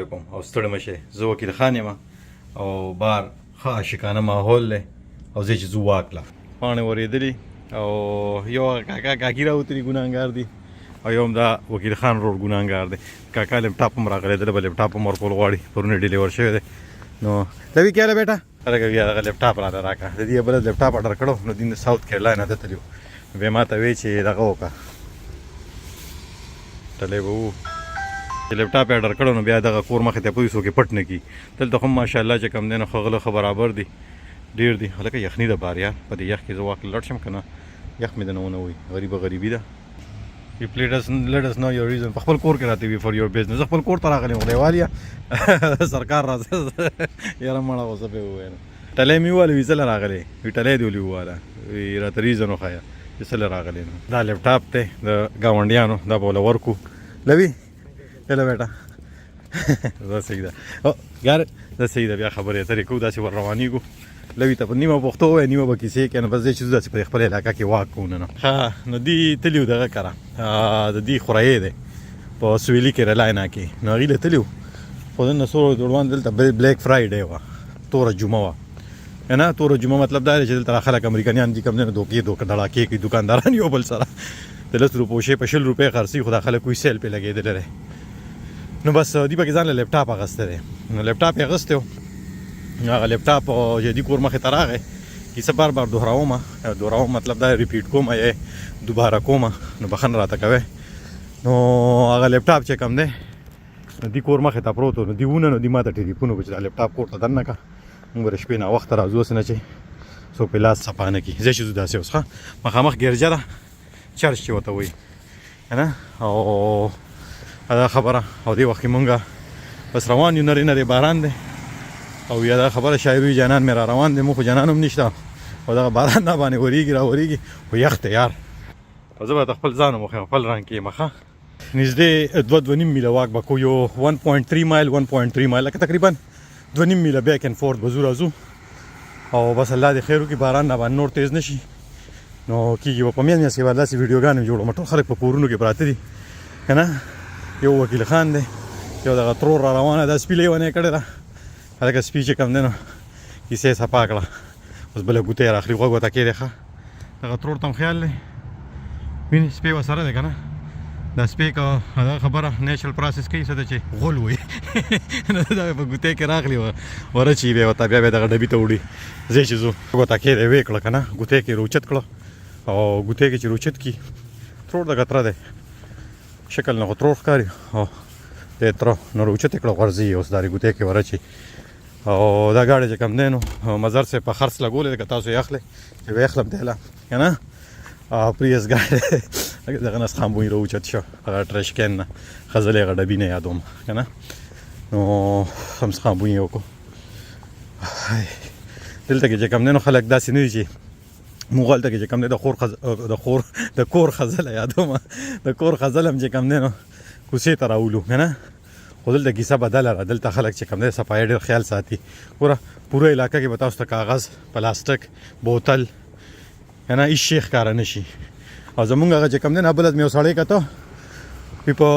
کوم او ستړی مشه زه وکیل خان یم او بار ښه عاشقانه ماحول دی او زه چې ځو واکله پاڼې ورېدلي او یو کاکي راوتلي ګناهګار دي او یو هم دا وکیل خان روډ ګناهګار دی کاکا لیپټاپ هم راغلی دله به لیپټاپ هم ورکول غواړي پرونه ډیلیور شوی دی نو لوي کې هله بیټه هلکه بیا دغه لیپټاپ راته راکړه د دې بله لیپټاپ اډر کړو نو دین ساوت کیرلاینه ته تللي وو بیا ما ته وایي چې دغه وکړه تلی به وو چې لیپټاپ یې اډر کړو نو بیا دغه کور مخې ته پوه څوک یې پټ نه کړي دلته خو هم ماشاءالله چې کوم دی نو ښه غله ښه برابر دي ډېر دي هلکه یخني ده بار یار په دې یخ کې زه واک لړ شم که نه یخ مې دنه ونه وي غریبه غریبي ده let us know your reason په خپل کور کې راته وي for your business زه خپل کور ته راغلی یم خدایوال یا سرکار راځه یاره مړه اوسه پې وویل ټلی مې وویل وي څه له راغلی وي ټلی دې ولي وواله وي راته ریزن وښیه چې څه له راغلی نو دا لیپټاپ دی د ګاونډیانو دا به وله ورکو لوي هله بیټه دا صحیح ده یار دا صحیح ده بیا خبرې اترې کوو داسې ور روانېږو لوي ته په نیمه پښتو ووایه نیمه به کیسې کوي نو بس دی چې داسې په خپل علاقه کې واک کوو نه ښه نو دوی تلي وو دغه کره د دوی خورایې دی په سویلي کیرلاینه کې نو هغوی له تلي وو خو دلته سور دوړوان دلته بلیک فرایډی وه توره جمعه وه که نه توره جمعه مطلب دا دی چې دلته خلک امریکایان دي کوم دی نو دوکې دړاکې کوي دوکانداران یو بل سره د 10 روپو شی په 100 روپۍ خرڅوي خو دا خلک کوي سیل پې لګېدلی دی نو بس دوی پکې ځان له لیپټاپ اخیستی دی نو لیپټاپ یې اخیستی و هغه لیپټاپ جدي کور مخې ته راغی کیسه بار بار دوهراوم مطلب دا ریپیټ کوم یا دوباره کوم نو بخښنه راته کوئ نو هغه لیپټاپ چې کوم دی نو دې کور مخې ته پروت و نو دې ونه نو دې ما ته ټلیفون وکړو چې دا لیپټاپ کور ته دننه کړه موږ به د شپې ناوخته راځو هسې نه چې څوک پې لاس صفا نه کړي زه چې ځو داسې اوس ښه مخامخ ګرجه ده چرچ چې ورته وایي که نه او دا خبره او دې وخت کې مونږ بس روان یو نرې نرې باران دی او یا دا خبره شاید وي جانان مې را روان دی مو خو جانان هم نشته او دغه باران نه باندې ورېږي را ورېږي خو یخ دی یار او زه به ته خپل ځان ومخیم خپل رنګ کې یم ښه نږدې 2.5 میله واک به کوو یو 1.3 مایل لکه تقریبا 2.5 میله بیک اینډ فورت به ځو راځو او بس الله دې خیر وکړي باران نه باندې نور تیز نه شي نو کېږي به په میانځ کې به داسې ویډیوګانې جوړوم ټول خلک په کورونو کې پراته دي که نه یو وکیل خان دی یو دغه ترور را روانه ده سپي لیونې کړې ده هلکه سپي چې کوم دی نو کیسې یې صفا کړه اوس بله ګوته یې راخلي غوږ ورته کېدی ښه دغه ترور ته هم خیال دی وینې سپی ورسره دی که نه دا سپی که دغه خبره نیچرل پروسس کوي څه ده چې غول وایي دا په ګوتې کې راغلي ورچي بیا ورته بیا دغه ډبي ته وړي ځای چې ځو ورته کېدی ویې کړه که نه ګوتې کې روچت کړه او ګوتې کې چې روچت کړي ترور دغه تره دی شکل نه خو ترور ښکاري او دی تره نو روچت یې کړه غورځي اوس دا ګوتې کې ورچي او دا ګاډی چې کوم دی نو مزر صاحب په خرڅ لګولی دی که تاسو یې اخلئ چې ویې اخلم تهله که نه پریس ګاډی دغه نه څخه بوی راوچت شو هغه ټرشکین نه ښځلې هغه ډبي نه یادوم که نه نو هم څخه بوی یې وکړو دلته کې چې کوم دی نو خلک داسې نه دي چې موږ هلته کې چې کوم دی د کور خزله یادوم د کور خزل هم چې کوم دی نو کوڅې ته راولو که نه خو دلته کیسه بدله ده دلته خلک چې کوم دی صفایي ډېر خیال ساتي ګوره پوره علاقه کې به تاسو ته کاغذ پلاستیک بوتل که نه هېڅ شی ښکاره نه شي او زمونږ هغه چې کوم دی نه بله مې یو سړی کته وي په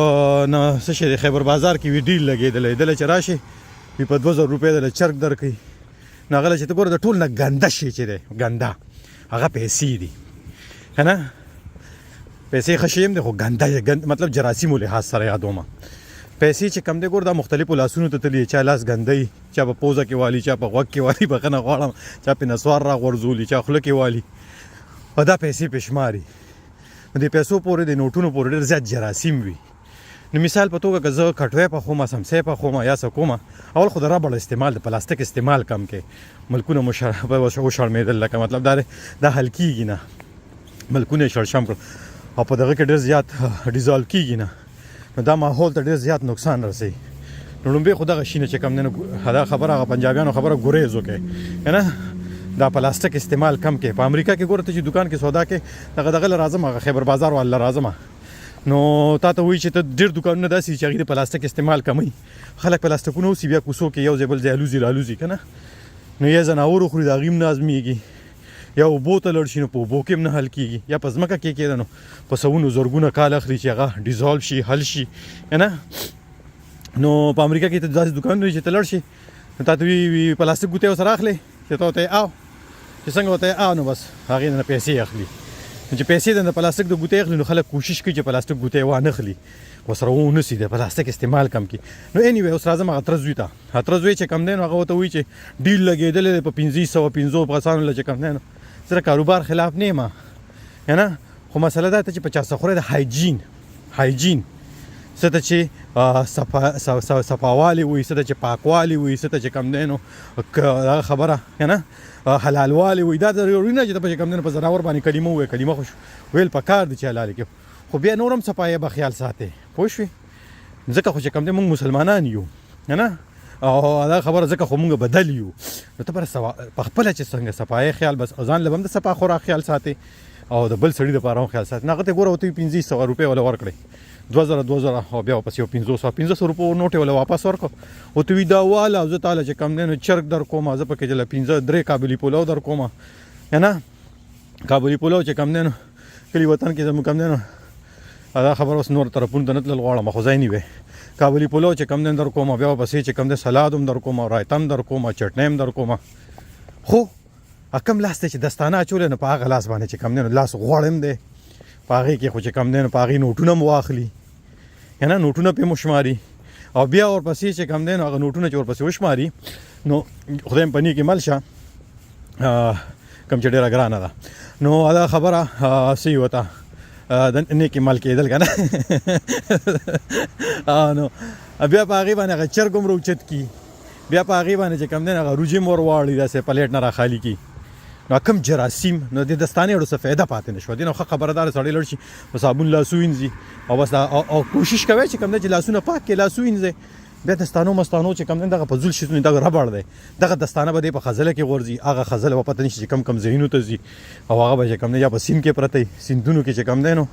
نه څه شی دی خیبر بازار کې وي ډیل لګېدلی دله چې راشي وي په 2000 روپۍ دله چرګ درکوي نو هغه له چې ته ګوره د ټول نه ګنده شی چې دی ګنده هغه پیسې دي که نه پیسې ښه شی هم دی خو ګنده مطلب جراثیمو لحاظ سره یادومه پیسې چې کم دی ګور دا مختلفو لاسونو ته تلي چا لاس ګندی چا په پوزه کې والي چا په غوږ کې والي بخښنه غواړم چا په نسوار را غورځولي چا خوله کې والي او دا پیسې پې شماري د پیسو پورې د نوټونو پورې ډېر زیات جراثیم وي نو مثال په توګه که زه کټوی پخوم سمسۍ پخوم یا څه کومه اول خو د ربړ استعمال د پلاستیک استعمال کم کې ملکونه وشړمېدل لکه مطلب دا حل کېږي نه ملکونه یې شړشم کړل او په دغه کې ډېر زیات ډیزالو کېږي نه نو دا ماحول ته ډېر زیات نقصان رسوي نو لومبۍ خو دغه شي نه چې کوم دی نو دا خبره هغه پنجابیانو خبره ګریز وکړئ که نه دا پلاستیک استعمال کم کې په امریکا کې ګوره ته چې دکان کې سودا کې دغه له راځم هغه خیبر بازار والا راځم نو تا ته وایي چې ته ډېر دوکانونه داسې چې هغوی د پلاستیک استعمال کموي خلک پلاستیکونه اوسي بیا کوڅو کې یو ځای بل ځای الوزي رالوزي که نه نو یا ځناور وخوري د هغوی هم نه ازمېږي یا اوبو ته لړ شي نو په اوبو کې هم نه حل کېږي یا په ځمکه کې کېده نو په سوونو زرګونه کال اخلي چې هغه ډیزالو شي حل شي که نه نو په امریکا کې ته داسې دوکانونه چې ته لاړ شي نو تا ته وي پلاستیک ګوتې ورسره اخلي چې ته ورته او چې څنګه ورته او نو بس هغې نه پیسې اخلي چې پیسې د پلاستیک د ګوتې اخلي نو خلک کوشش کوي چې پلاستیک ګوتې وانه اخلي ورسره ونسي د پلاستیک استعمال کم کړي نو انیوی اوس راځم هغه تره زوی ته تره زوی چې کم دی نو هغه ورته وایي چې ډیل لګېدلی دی په 550 کسانو له چې کم دی نو زه د کاروبار خلاف نه یم نه خو مسله دا ته چې په چا څه خورې د هایجین څه ته چې صفاوالي وي څه ته چې پاکوالي وي څه ته چې کم دی نو دغه خبره که نه حلالوالي وي دا ضروري نه چې ته په کم دی نو په زناور باندې کلمه ووایې کلمه خو ویل پکار دی چې حلالې کې خو بیا نور هم صفایي به خیال ساتې پوه شوې ځکه خو چې کم دی موږ مسلمانان یو که نه او دا خبره ځکه خو موږ بدل یو نو ته په خپله چې څنګه صفایي خیال بس ځان له به هم د صفا خوراک خیال ساتې او د بل سړي دپاره هم خیال ساتې نو هغه ته ګوره ورته 500 روپۍ وله ورکړئ 2000 او بیا واپس یو 500 روپو نوټې وله واپس ورکړو ورته وي دا واله او زه تاله چې کم دی نو چرګ در کومه زه پکې چې له 3 کابلي پلو در کومه که نه کابلي پلو چې کم دی نو کلي وطن کې زموږ کم دی نو دا خبره اوس نور طرفونو ته نه تلل غواړم خو ځای نه وی کابلي پلو چې کم دی در کومه بیا واپس چې کم دی سلاد هم در کومه رایته هم در کومه چټنۍ هم در کومه خو کم لاس ته چې دستانه اچولی نو په هغه لاس باندې چې کم دی نو لاس غوړ هم دی په هغې کې خو چې کم دی نو په هغې نوټونه م واخلي که نه نوټونه پې مو شماري او بیا ورپسې چې کم دی نو هغه نوټونه چې ورپسې وشماري نو خدای په نیکې مل شه کوم چې ډېره ګرانه ده نو دا خبره څه یې وته د نیکې مل کېدل که نه نو بیا په هغې باندې هغه چرګ هم راوچت کي بیا په هغې باندې چې کم دی نو هغه روجې هم ور واړي داسې پلیټ نه راخالي کي نو کم جراثیم نو د دستانې اړو څه فایده پاتې نه شوه دې نو ښه خبردار سړی لړ شي په صابون لاسو وینځي او بس او کوشش کوئ چې کم دی چې لاسونه پاک کړي لاسو وینځئ بیا دستانو مستانو چې کم دی دغه په زول شي دغه ربړ دی دغه دستانه به دی په خزله کې غورځي هغه خزله به پته نشي چې کم ځایونو ته ځي او هغه به چې کم دی یا په سیند کې پرته وي سیندونو کې چې کم دی نو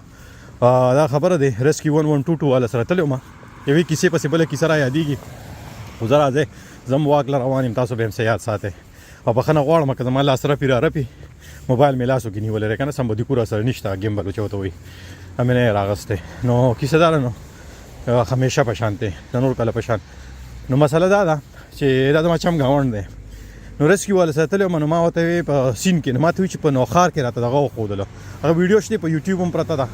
دا خبره دی ریسکیو 1122 والا سره تللی وم یوې کیسې پسې بله کیسه را یادېږي خو زه راځئ زه هم واک له روان یم تاسو به هم څه یاد ساتئ او بخښنه غواړم که زما لاس رپي را رپي موبایل مې لاسو کې نیولی دی که نه سم بدیکو را سره نشته ګیمبل چې ورته وایي مې نه یې راغستی نو کیسه داره نو همیشه په شان دی د نور کله په شان نو مسله دا ده چې دا زما چم ګاونډ دی نو ریسکیو والا سره تللی وم نو ما ورته وی په سیند کې نو ما ته وایي چې په نوخار کې راته دغه وښودله هغه ویډیو شته په یوټیوب هم پرته ده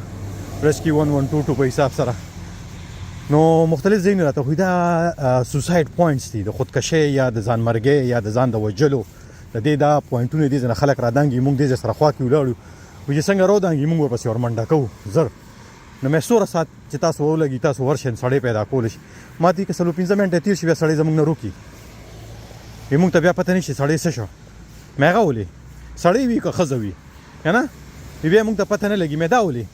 ریسکیو 1122 په حساب سره نو مختلف ځایونه راته وایي دا سوسایډ پوینټس دي د خودکشۍ یا د ځانمرګۍ یا د ځان د وژلو د دې دا پوینټونه دي ځینې خلک رادانګي موږ دې سره خوا کې ولاړو وایي څنګه راودانګي موږ ورپسې ورمنډه کوو زر نو مې 16 ساعت چې تاسو ولګي تاسو ورشئ سړی پیدا کولی شي ما ته یې که 15 منټه تېر شي بیا سړی زموږ نه روکي وایي موږ ته بیا پته نه شي سړی څه شو مې هغه ولې سړی وي که ښځه وي که نه بیا موږ ته پته نه لګي مې دا ولې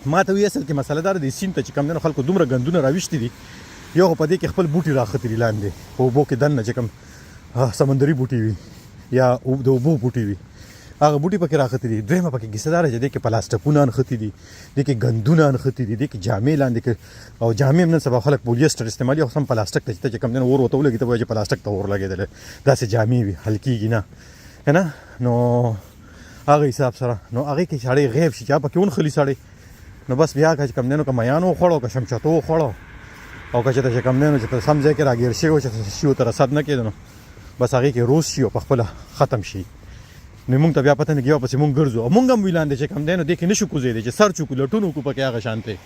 ما ته وایي اصل کې مسله داره د سیند ته چې کم دی نو خلکو دومره ګندونه راویشتي دي یو خو په دې کې خپل بوټي راختي دي لاندې په اوبو کې دننه چې کوم سمندري بوټي وي یا د اوبو بوټي وي هغه بوټي پکې راختي دي دویمه پکې کیسه داره چې دې کې پلاستیکونه نښتي دي دې کې ګندونه نښتي دي دې کې جامې لاندې او جامې هم نن سبا خلک پولیسټر استعمالي او سم پلاستیک ته چې کم دی نو اور ورته ولګي ته وایي چې پلاستیک ته اور لګېدلی داسې جامې وي حل کېږي نه که نه نو هغه حساب سره نو هغې کې سړی غیب شي چا پکې ونښلي سړی نو بس بیا که چې کم دی نو که میان وخوړو که شمچتو وخوړو او که چېرته چې کم دی نو چې سم ځای کې راګیر شوی و چې شي ته رسد نه کېده نو بس هغې کې روز شي او په خپله ختم شي نو موږ ته بیا پته نه کېږي واپسې موږ ګرځو او موږ هم وي لاندې چې کم دی نو دې کې نه شو کوزېدی چې سر چوکو لټون وکړو پکې هغه شانتې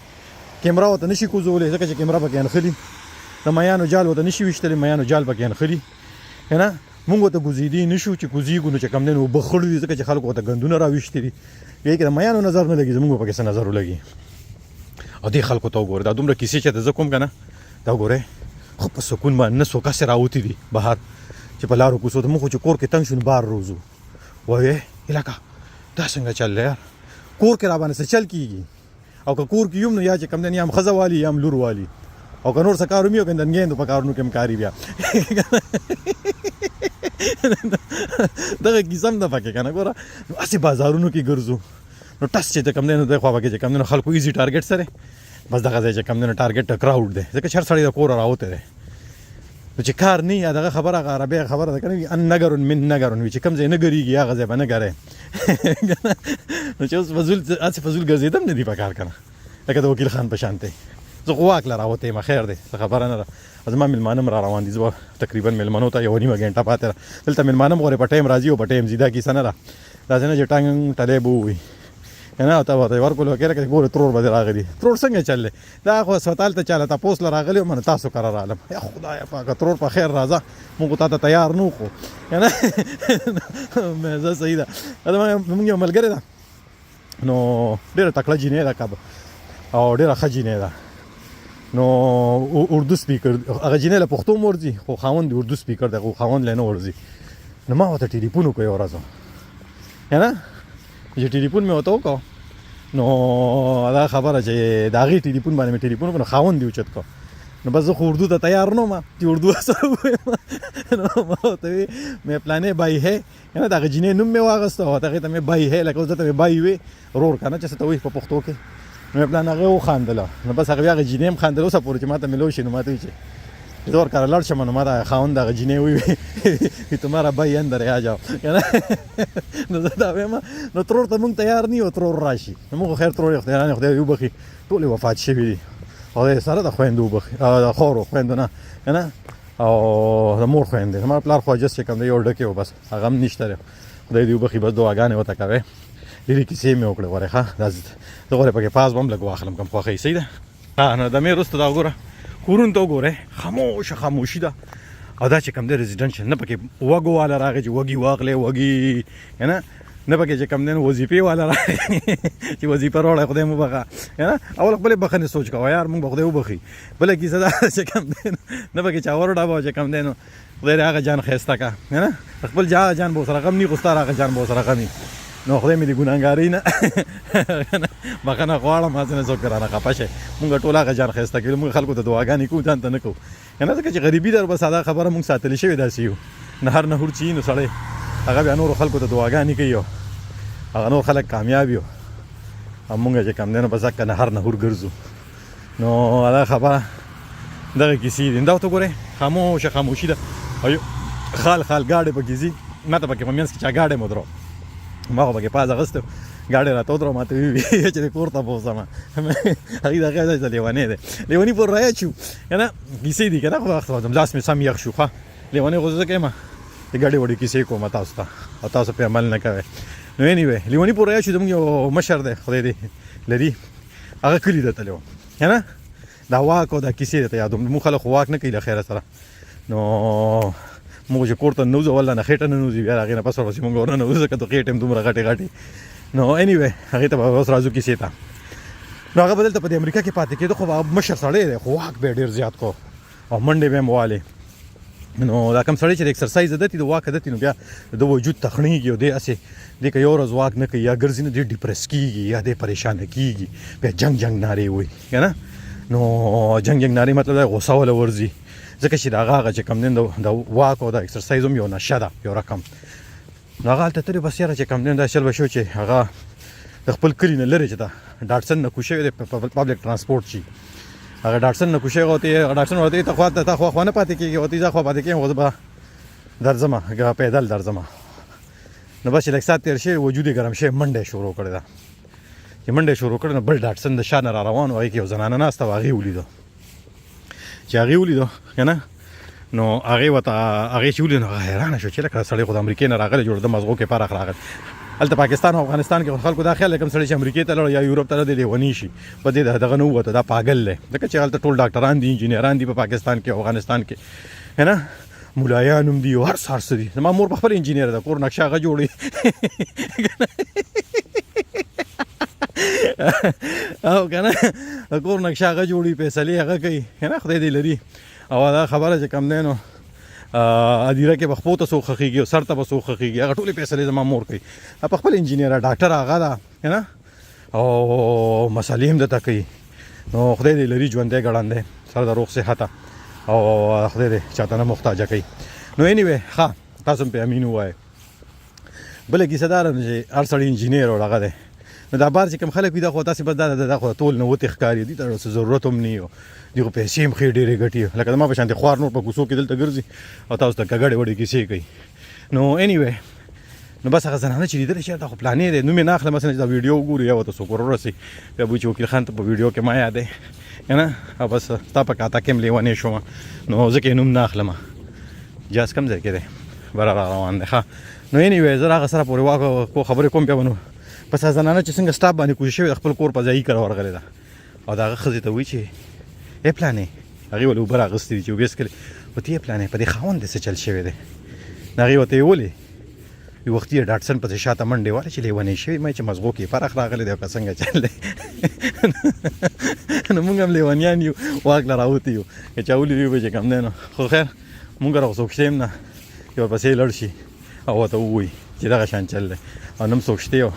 کیمرا ورته نه شي کوزولی ځکه چې کیمرا پکې انښلي د میانو جال ورته نه شي ویشتلی میانو جال پکې انښلي که نه موږ ورته کوزېدی نه شو چې کوزېږو نو چې کم دی نو اوبه خړ دي ځکه چې خلکو ورته ګندونه راویشتي دي بیا کې د میانو نظر نه لګي زموږ پکې څه نظر ولګي او دې خلکو ته وګوره دا دومره کیسې چې ته زه کوم که نه دا وګورئ خو په سکون باندې نه څو کسې راوتي دي بهر چې په لارو کوڅو ته موږ خو چې کور کې تنګ شو نو بار روزو وایې علاقه دا څنګه چل دی یار کور کې را باندې څه چل کېږي او که کور کې یم نو یا چې کم دی یا هم ښځه والي یا هم لور والي او که نور څه کار ومي او که د نګیندو په کارونو کې هم کاري بیا دغه کیسه هم ده پکې که نه ګوره نو هسې بازارونو کې ګرځو نو ټس چې کم دی نو دی خوا پکې چې کم دی نو خلکو ایزي ټارګېټ سره بس دغه ځای چې کم دی نو ټارګېټ کراوډ دی ځکه چې هر سړی د کوره راوتی دی نو چې کار نه یا دغه خبره هغه عربي خبره ده که نه وي ان نګرون من نګرون وي چې کوم ځای نه ګرېږي هغه ځای به نه ګرې نو چې اوس فضول هسې فضول ګرځېدم نه دي په کار که نه لکه د وکیل خان په شان دی زه خو واک له راوتی یم خیر دی څه خبره نه ده زما میلمانه هم را روان دي زه تقریبا میلمنو ته 1.5 غنټه پاتې ده دلته میلمانه هم غورې په ټایم راځي او په ټایم ځي دا کیسه نه ده داسې نه چې ټانګ ټلی به ووي که نه ته ورته ورکړو کېره که ګورې ترور به دې راغلي ترور څنګه چل دی دا خو هسپتال ته چاله تپوس له راغلی وم تاسو کره رالم یا خدایه پاکه ترور په خیر راځه موږ تا ته تیار نه وو که نه زه صحیح ده زموږ یو ملګرې ده نو ډېره تکړه جینۍ ده کب او ډېره ښه جینۍ ده نو اردو سپیکر هغه جینۍ له پښتو هم ورځي خو خاوند اردو سپیکر دی خو خاوند له نه ورځي نو ما ورته ټلیفون وکړ یوه ورځ که نه چې ټلیفون مې ورته وکړو نو دا خبره چې د هغې ټلیفون باندې مې ټلیفون وکړو نو خاوند یې اوچت کړو نو بس زه خو اردو ته تیار نه وم چې اردو سره ووایم نو ما ورته وی مې پلانې بای ہے که نه د هغه جینۍ نوم مې واخیسته او هغې ته مې بای ہے لکه اوس دلته مې بای وې رور که نه چې څه ته وایي په پښتو کې نو مې پلان هغې وخندله نو بس هغې جینۍ هم خندله اوسه پورې چې ما ته ملو شي نو ما ته وایي چې زه ورکره لاړ شم نو ما ته خاوند دغه جینۍ ووي تمہارا بھائی اندر ہے آ جاؤ که نه نو زه دا وایم نو ترور ته مونږ تیار نه یو ترور راشي نو مونږ خیر ترور خدای خدای وبخي ټولې وفات شوي دي خدای سره د خویندو وبخي د خورو خویندو نه که نه او د مور خویندې زما پلار خو اجس چې کوم دی یو ډکې و بس هغه هم نشته دی خدای دې وبخي بس دعاګانې ورته کوې ډېرې کیسې مې وکړې غورې ښه دا زه غورې پکې پاس به هم لږ واخلم کوم خوښوي صحیح ده ها نو د مې وروسته دا وګوره کورونو ته وګورئ خاموشي ده او دا چې کوم دی ریزیډنشل نه پکې وږو والا راغی چې وږي واخلې وږي که نه نه پکې چې کوم دی نو وظیفې والا راغی چې وظیفه راوړی خدای مو بخښه که نه اول خپلې بښنې سوچ کوه یار مونږ به خدای وبخي بله کیسه دا چې کوم دی نه پکې چا ورډه چې کوم دی نو خدای دې هغه جان ښایسته که که نه خپل جان به ورسره غم ني خو ستا هغه جان به ورسره غم وي نو خدای مې د ګناهګارۍ نه بښنه غواړم هسې نه څوک رانه خفه شي مونږ ټول هغه جان ښایسته کوي مونږ خلکو ته دعاګانې کوو ځان ته نه کوو که نه ځکه چې غریبي در بس دا خبره مونږ ساتلې شوې داسې یو نهر نهور چې نو سړی هغه بیا نورو خلکو ته دعاګانې کوي او هغه نور خلک کامیاب یو او مونږ چې کوم دی نو بس هکه نهر نهور ګرځو نو دا خبره دغه کیسې دي دا ورته ګورئ خاموشي ده او خال ګاډی پکې ځي ما ته پکې په منځ کې چا ګاډی مو درو ما خو پکې پاس اخیستی ګاډی راته ودرو ما ته وویل چې د کور ته بوځم هغې د هغې ځای لیونی دی لیوني پورې رایاد شو که نه کیسې دي که نه خو وخت وځم لاس مې سم یخ شو ښه لیونی خو زه ځکه یم د ګاډي وړې کیسې کوم تاسو ته او تاسو پرې عمل نه کوئ نو انیوی لیوني پورې رایاد شو زموږ یو مشر دی خدای دې لري هغه کلي ته تللی و که نه دا واک او دا کیسې درته یادوم موږ خلک خو واک نه کوي له خیره سره نو موږ چې کور ته ننوځو والله نه خېټه نه ننوځي بیا هغې نه پس ورپسې موږ ورننوځو ځکه ته خېټې هم دومره غټې نو انیوی هغې ته به اوس راځو کیسې ته نو هغه به دلته په دې امریکا کې پاتې کېدو خو هغه مشر سړی دی خو واک به یې ډېر زیات کو او منډې به یې هم والې نو دا کوم سړی چې د اکسرسایز عادت وي د واک عادت وي نو بیا د وجود تخنیږي او دی هسې دی که یو ورځ واک نه کوي یا ګرځي نه دی ډیپرس کېږي یا دی پریشانه کېږي بیا جنګ نارې وایي که نه نو جنګ نارې مطلب دا غوسه وله ورځي ځکه چې د هغه چې کوم دی د واک او د اکسرسایز هم یو نشه ده یو رقم نو هغه هلته تللی بس یاره چې کوم دی دا چل به شو چې هغه د خپل کلي نه لرې چې ده ډاټسن نه کوشوی دی پبلک ترانسپورټ شي هغه ډاټسن نه کوشوی غوتی ډاټسن ورته ته خوا نه پاتې کېږي ورته زه خوا پاتې کېږم خو زه به درځمه پیدل درځمه نو بس چې لږ ساعت تېر شوی وجود یې ګرم شوی منډه یې شروع کړې ده چې منډه یې شروع کړې نو بل ډاټسن د شا نه را روان و هغې کې یو زنانه ناسته وه هغې ولیدو چې هغې ولیدو که نه نو هغې ورته هغې چې ولیدو نو هغه حیرانه شو چې لکه سړی خو د امریکې نه راغلی جوړ د مزغو کې فرق راغلی هلته پاکستان او افغانستان کې خلکو دا خیال دی کوم سړی چې امریکې ته لاړ یا یورپ ته دی لیونی شي په دې دغه نه ووته دا پاګل دی ځکه چې هلته ټول ډاکټران دي انجینران دي په پاکستان کې او افغانستان کې که نه ملایان هم دي او هر څه دي زما مور په خپل انجینر ده کور نقشه هغه جوړوي او که نه کور نقشه هغه جوړوي فیصلې هغه کوي که نه خدای دې لري او دا خبره چې کم دی نو ادیره کې به خپو ته څوک خښېږي او سر ته به څوک خښېږي هغه ټولې فیصلې زما مور کوي په خپل انجینره ډاکټر هغه ده که نه او مسالې هم درته کوي نو خدای دې لري ژوندی ګړندی سره د روغ صحته او خدای دې چاته نه محتاجه کوي نو انیوی ښه تاسو هم پرې امین ووایئ بله کیسه دا ده چې هر سړی انجینر او هغه دی نو دا بار چې کوم خلک وي دا خو تاسې بس دا خو ټول نه وتې ښکاري دي ته څه ضرورت هم نه وي دي خو پیسې هم ښې ډېرې ګټي لکه زما په شانتې خوار نور په کوڅو کې دلته ګرځي او تاسو ته کګړې وړې کیسې کوي نو انیوی نو بس هغه زنانه چې لیدلی چې دا خو پلانې دی نوم یې نه اخلم مثلا چې دا ویډیو وګورو یا ورته څوک ورورسي بیا به چې وکیل خان ته په ویډیو کې ما یادی کنه او بس تا په کاته کې لیوانې شوم نو ځکه نوم نه اخلم جاس کم ځای کې دی بر روان دی ښه نو یې وې زه هغه سره پورې واکو کو خبرې کوم بیا ونو پس ځانانه چې څنګه سټاپ باندې کوشش وي خپل کور په ځای کړ ورغلی دا او دا خزې ته وی چې ای پلانې هغه ول اوبر اغستې چې وبېس کړي وته پلانې په دې خاوند څه چل شوی دی هغه وته ولې یو وخت یې ډاټسن په شاته منډه واره چې لیونی شوی مې چې مزغو کې فرق راغلی دی که څنګه چل دی نو موږ هم لیونیان یو واګ راوتی یو چې اولې یو چې کم نه خو خیر موږ راوڅوکشتیم نه یو پسې لړ شي او ته وای چې دا شان چل دی او نم سوکشتیو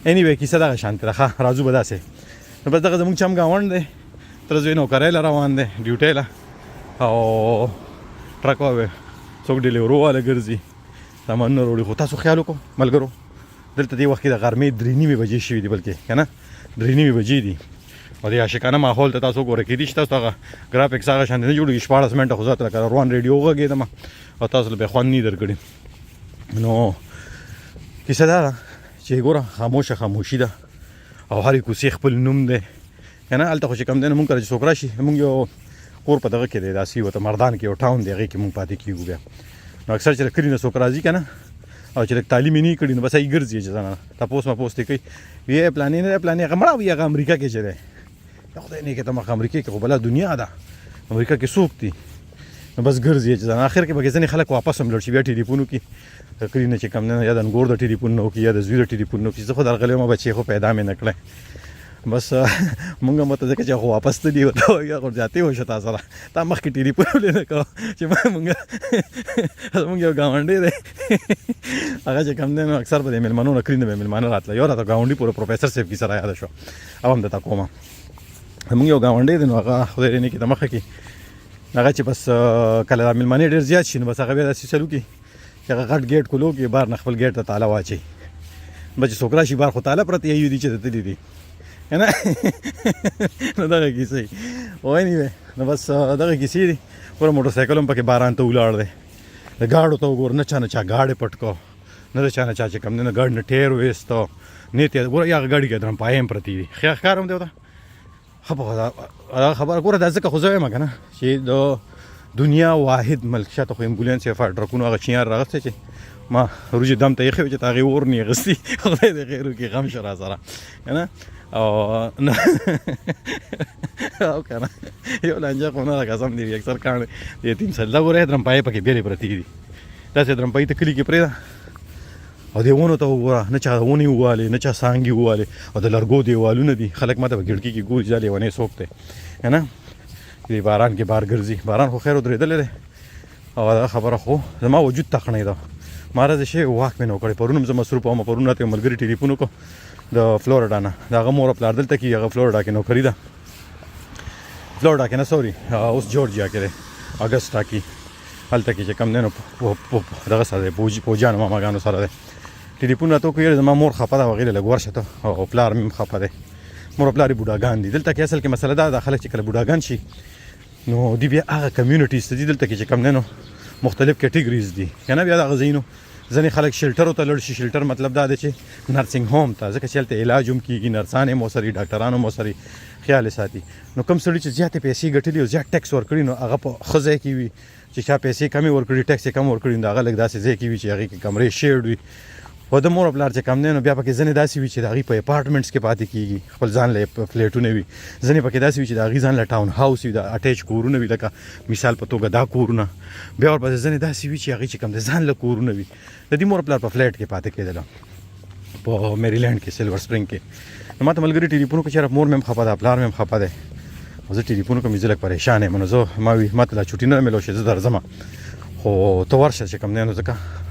انیوی کیسه دا شان ترخه راځو بداسه نو بس دغه زموږ چم گاوند دی تر زوی نو کرایل روان دی ډیوټی لا او ټرک وې څوک ډیلیورو والا ګرځي سامان نه وروړي خو تاسو خیال وکړو ملګرو دلته دې وخت کې د غرمې 3:30 بجې شوي دي بلکې که نه 3:30 بجې دي او دې عاشقانه ماحول ته تاسو ګوره کېدای شي تاسو هغه ګرافکس هغه شانتې نه جوړېږي 14 منټه خو ذات لکه روان ریډیو وغږېدم او تاسو له بې خوند نه درکړي نو کیسه دا ده چې ګوره خاموشي ده او هر کوڅې خپل نوم دی که نه هلته خو چې کم دی نو مونږ کله چې څوک راشي مونږ یو کور په دغه کې دی داسې ورته مردان کې یو ټاون دی هغې کې مونږ پاتې کېږو بیا نو اکثر چې کلي نه څوک راځي که نه او چې تعلیم یې نه کړي نو بس هغې ګرځي چې ځانه تپوس مپوس دې کوي وی پلانې نه دی پلانې هغه مړه وي هغه امریکا کې چې دی خدای نه کړي ته مخ امریکا کې خو بله دنیا ده امریکا کې څوک دي نو بس ګرځي چې ځانه اخر کې به ځینې خلک واپس هم لړ شي بیا ټلیفون وکړي کلي نه چې کم نه یا د انګور د ټلیفون نه وکړي یا د زوی د ټلیفون نه وکړي زه خو درغلی وم بچې خو پیدا مې نه کړی بس مونږ هم ورته ځکه چې خو واپس ته دي ورته وایي خو زیاتې وشوه تا سره تا مخکې ټلیفون ولې نه کوه چې مونږ یو ګاونډی دی هغه چې کم دی نو اکثر به د مېلمنو نه کلي نه به مېلمانه راتله یو راته ګاونډي پوره پروفیسر صاحب کیسه را یاده شوه او هم درته کومه مونږ یو ګاونډی دی نو هغه خدای دې نه کړي د مخه کې هغه چې بس کله دا مېلمانې ډېر زیات شي نو بس هغه بیا داسې چلو کړي چې هغه غټ ګیټ کولو کې بار نه خپل ګیټ ته تاله واچوي بس چې څوک راشي بار خو تاله پرته یې دي چې تللي دي که نه نو دغه کیسې او انیوی نو بس دغه کیسې دي پوره موټر سایکل هم پکې باران ته ولاړ دی د ګاډو ته وګوره نه چا گاډې پټ کو نه د چا نه چا چې کم دی نه ګاډ نه ټیر ویستو نه یې ګوره یا هغه ګاډي کې درمپایې هم پرتې دي ښکار هم دی ورته ښه په خبره ګوره دا ځکه خو زه وایم که نه چې د دنیا واحد ملک شاته خو امبولانس یا فایر ټرکونو هغه چیان راغستی چې ما روجې دم ته ایښی و چې ته هغې اور نه اخیستي خدای دې خیر وکړي غم شه را سره که نه او نه او که نه یو لانجه خو نه ده قسم دې وي اکثر کاڼې د یتیم سړي دا ګوره درمپایې پکې بېلې پرتې دي داسې درمپایي ته کلي کې پرېږده او دې ونو ته وګوره نه چا ونې ووالې نه چا څانګې ووالې او د لرګو دیوالونه دي خلک ما ته په کړکۍ کې ګوري چې دا لیونی څوک دی که نه دې باران کې بار ګرځي باران خو خیر ودرېدلی دی او دا خبره خو زما وجود تخنی ده ما راځي شی واک مې نه کړی پرون هم زه مصروف وم پرون راته یو ملګري ټلیفون وکړو د فلوریډا نه د هغه مور پلار دلته کې هغه فلوریډا کې نوکري ده فلوریډا کې نه سوري اوس جورجیا کې دی اګسټا کې هلته کې چې کم دی نو دغه سره دی پوجیانو ماماګانو سره دی ټلیفون راته وکړو یاره زما مور خفه ده هغې لږ ورشه ته او پلار مې هم خفه دی مور پلار یې بوډاګان دي دلته کې اصل کې مسله دا ده خلک چې کله بوډاګان شي نو دی بیا هغه کمیونټیز ته دي دلته کې چې کم دی نو مختلف کیټیګریز دي که نه بیا دغه ځایونو ځینې خلک شلټرو ته لړ شي شلټر مطلب دا دی چې نرسنګ ہوم ته ځکه چې هلته علاج هم کېږي نرسان هم ورسري ډاکټران هم ورسري خیال یې ساتي نو کوم سړي چې زیاتې پیسې ګټلي او زیات ټیکس ورکړي نو هغه په ښه ځای کې وي چې چا پیسې کمې ورکړي ټیکس یې کم ورکړي نو د هغه لږ داسې ځای کې وي چې هغې کې کمرې شیډ وي خو د مور او پلار چې کم دی نو بیا پکې ځینې داسې وي چې د هغې په اپارټمنټس کې پاتې کېږي خپل ځان له فلیټونه وي ځینې پکې داسې وي چې د هغې ځان له ټاون هاوس وي د اټیچ کورونه وي لکه مثال په توګه دا کورونه بیا ورپسې ځینې داسې وي چې هغې چې کم دی ځان له کورونه وي د دې مور پلار په فلیټ کې پاتې کېدله په میریلینډ کې سلور سپرینګ کې نو ما ته ملګري ټلیفون وکړو چې یاره مور مې هم خفه ده پلار مې هم خفه دی او زه ټلیفون وکړم زه لږ پریشان یم نو زه ما وي ما ته لا چوټي نه میلو شي زه درځم خو ته ورشه چې کم دی نو ځکه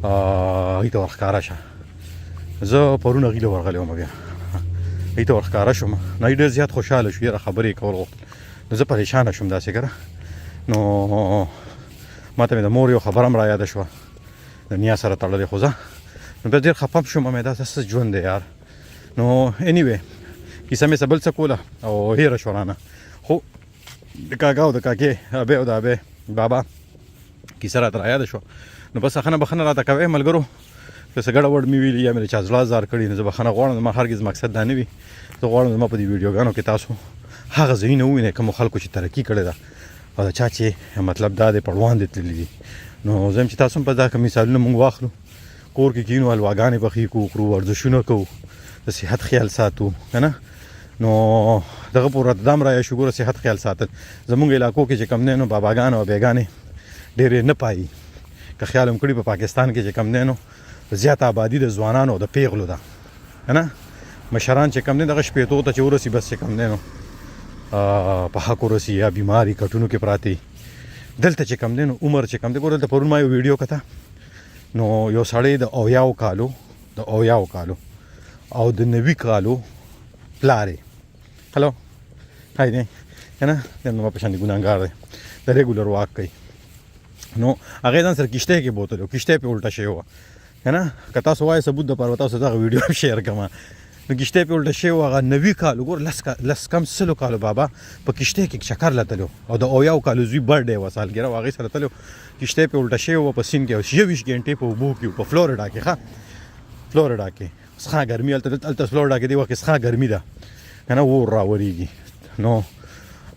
هغې ته ورښکاره شه زه پرون هغې له ورغلی وم بیا هغې ته ورښکاره شوم نو هغې ډېر زیات خوشحاله شو یاره خبرې یې کول غوښتل نو زه پریشانه شوم داسې که نو ما ته مې د مور یو خبره هم را یاده شوه د نیا سره تړلې خو زه نو بیا ډېر خفه شوم مې دا څه ژوند دی یار نو انیوی کیسه مې څه بل څه کوله او هېره شوه رانه خو د کاکا او د کاکې ابې او د ابې بابا کیسه راته را یاده شوه نو بس بخښنه راته کوئ ملګرو که څه ګډه وډ مې ویلي یا مې چا زړه ازار کړي نو زه بخښنه غواړم زما هرګز مقصد دا نه وي زه غواړم زما په دې ویډیوګانو کې تاسو هغه ځایونه ووینئ کومو خلکو چې ترقي کړې ده او د چا چې مطلب دا دی پړوان دې تللي دي. نو زه یم چې تاسو هم په دا مثالونه موږ واخلو، کور کې کینو، حلواګانې پخې کوو، خورو، ورزشونه کوو، د صحت خیال ساتو که نه. نو دغه پورې دام را شو ګوره صحت خیال ساتل زمونږ علاقو کې چې کم دی نو باباګان او بیګانې ډېرې نه پایي. که خیال هم کړي په پاکستان کې چې کم دی نو زیاته آبادي د ځوانانو او د پیغلو ده که نه. مشران چې کم دی دغه شپېتو ته چې ورسي بس چې کم دی نو په حق ورسي یا بیماري کټونو کې پراته. دلته چې کم دی نو عمر چې کم دی ګوره دلته پرون ما یو ویډیو کته نو یو سړی د 70 کالو او د 90 کالو پلارې هلو هاي دی که نه نو په شان دي ګناهګار دی د ریګولر واک کوي. نو هغې ځان سره کشتۍ کې بوتل و، کشتۍ پې الټه شوې وه که نه. که تاسو وایئ ثبوت دپاره تاسو دغه ویډیو هم شیر کړم. نو کشتۍ پې الټه شوې وه. هغه 90 کالو ګوره لس کم 100 کالو بابا په کشتۍ کې چکر له تلو او د 70 کالو زوی برډې وه سالګرې وه هغې سره تلو. کشتۍ پې الټه شوې وه په سیند کې 26 غنټې په اوبو کې په فلوریډا کې فلوریډا کې څخه ګرمي هلته فلوریډا کې دې وخت کې څخه ګرمي ده که نه اور راورېږي. نو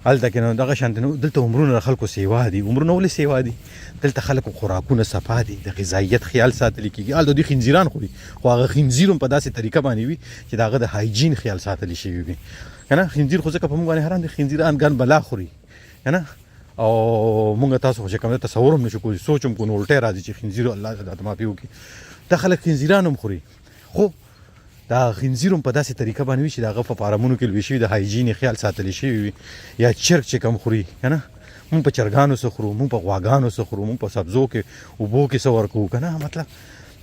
هلته کې نو دغه شانتې نو دلته عمرونه د خلکو سیوا دي. عمرونه ولې سیوا دي؟ دلته خلکو خوراکونه صفا دي، د غذایت خیال ساتل کېږي. هلته دوی خنزیران خوري خو هغه خنزیر هم په داسې طریقه باندې وي چې د هغه د هایجین خیال ساتلی شوي وي که نه. خنزیر خو ځکه په موږ باندې حرام دي، خنزیران ګن بلا خوري که نه. او موږ تاسو خو چې کوم تصور هم نشو کولی، سوچ هم کو نو الټی راځي چې خنزیر الله د معافي وکړي. دا خلک خنزیران هم خوري خو دا خنزیر هم په داسې طریقه باندې وي چې د هغه په فارمونو کې لوی شوي د هایجین خیال ساتلی شوي وي. یا چرګ چې کم خوري که نه، مونږ په چرګانو څه خورو، مونږ په غواګانو څه خورو، مونږ په سبزو کې اوبو کې څه ورکوو که نه. مطلب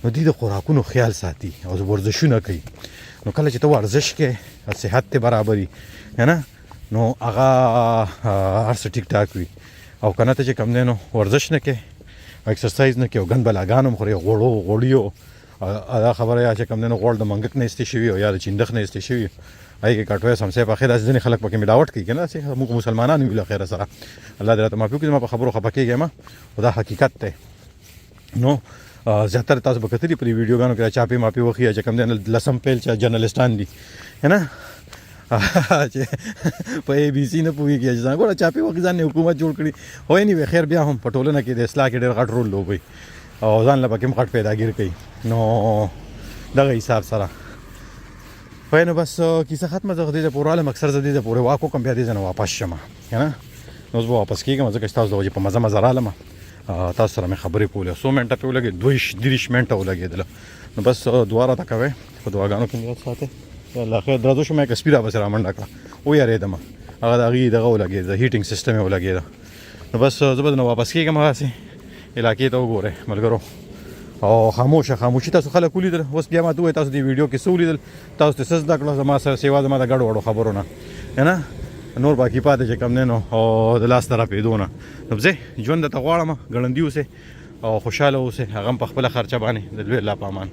نو دوی د خوراکونو خیال ساتي او ورزشونه کوي. نو کله چې ته ورزش کې صحت ته برابري که نه نو هغه هر څه ټیک ټاک وي. او که نه ته چې کم دی نو ورزش نه کوې، اکسرسایز نه کوې او ګند بلاګان هم خورې، غوړیو دا خبره یا چې کم دی نو غوړ د منګک نه ایستې شوي او یا د چندخ نه ایستې شوي هغې کې کټوی سمسۍ پخې داسې ځینې خلک پکې ملاوټ کوي که نه. داسې موږ مسلمانان یو له خیره سره الله دې راته معافي وکړي. زما په خبرو خفه کېږم خو دا حقیقت دی. نو زیاتره تاسو به کتلي په دې ویډیوګانو کې چاپې ماپې وښي یا چې کم دی لسم پیل چې جرنلسټان دي که نه چې په ABC نه پوهېږي چې ځان ګوره چاپې وښي ځان حکومت جوړ کړي. خو anyway خیر بیا هم په ټولنه کې د اصلاح کې ډېر غټ رول لوبوي او ځان له پکې هم غټ پیداګیر کوي. نو دغه حساب سره خو نو بس کیسه ختمه ده. دې ځای پورې راغلم، اکثر زه دې ځای پورې واک وکړم بیا دې ځای نه واپس شم که نه. نو اوس به واپس کېږم ځکه چې تاسو د وجې په مزه رالم. تاسو سره مې خبرې کولې 100 منټه پې ولګېد 32 منټه ولګېدله. نو بس دعا راته کوئ په دعاګانو کې مې یاد ساتئ. الله خیر درځو شو مې یک سپي راپسې رامنډه کړه ویارېدم هغه د هغې دغه ولګېد د هیټینګ سیسټم یې ولګېده. نو بس زه به نه واپس کېږم هغسې علاقې ته وګورئ ملګرو. او خاموشي تاسو خلک ولیدل. اوس بیا ما ته ووایي تاسو دې ویډیو کې څه ولیدل، تاسو ته څه زده کړه زما سره سیوا زما د ګډو وړو خبرو نه که نه نور باقي پاتې چې کم دی نو او د لاس ته راپېدو نه. نو ځئ ژوند درته غواړم ګړندي اوسئ او خوشحاله اوسئ، هغه هم په خپله خرچه باندې. د لوی الله په امان.